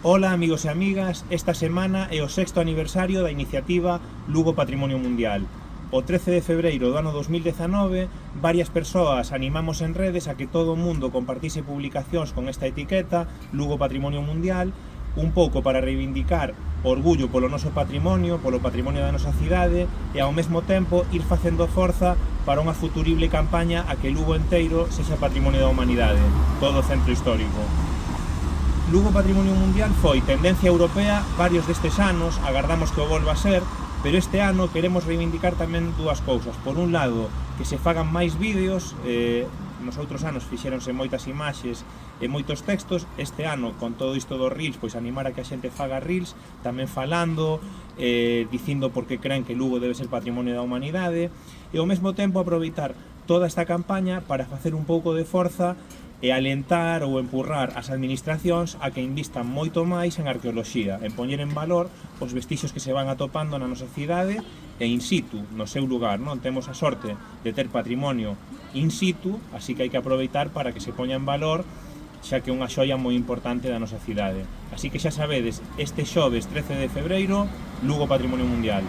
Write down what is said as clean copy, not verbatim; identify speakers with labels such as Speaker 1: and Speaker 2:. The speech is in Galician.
Speaker 1: Ola amigos e amigas, esta semana é o 6º aniversario da iniciativa Lugo Patrimonio Mundial. O 13 de febreiro do ano 2019, varias persoas animamos en redes a que todo o mundo compartise publicacións con esta etiqueta, Lugo Patrimonio Mundial, un pouco para reivindicar o orgullo polo noso patrimonio, polo patrimonio da nosa cidade, e ao mesmo tempo ir facendo forza para unha futurible campaña a que Lugo enteiro sexa patrimonio da humanidade, todo o centro histórico. Lugo Patrimonio Mundial foi tendencia europea varios destes anos, agardamos que o volva a ser, pero este ano queremos reivindicar tamén dúas cousas. Por un lado, que se fagan máis vídeos, nos outros anos fixéronse moitas imaxes e moitos textos, este ano, con todo isto dos reels, pois animar a que a xente faga reels, tamén falando, dicindo por que creen que Lugo debe ser patrimonio da humanidade, e ao mesmo tempo aproveitar toda esta campaña para facer un pouco de forza e alentar ou empurrar as administracións a que invistan moito máis en arqueoloxía, en poñer en valor os vestixios que se van atopando na nosa cidade e in situ, no seu lugar, non? Temos a sorte de ter patrimonio in situ, así que hai que aproveitar para que se poña en valor, xa que é unha xoia moi importante da nosa cidade. Así que xa sabedes, este xoves 13 de febreiro, Lugo Patrimonio Mundial.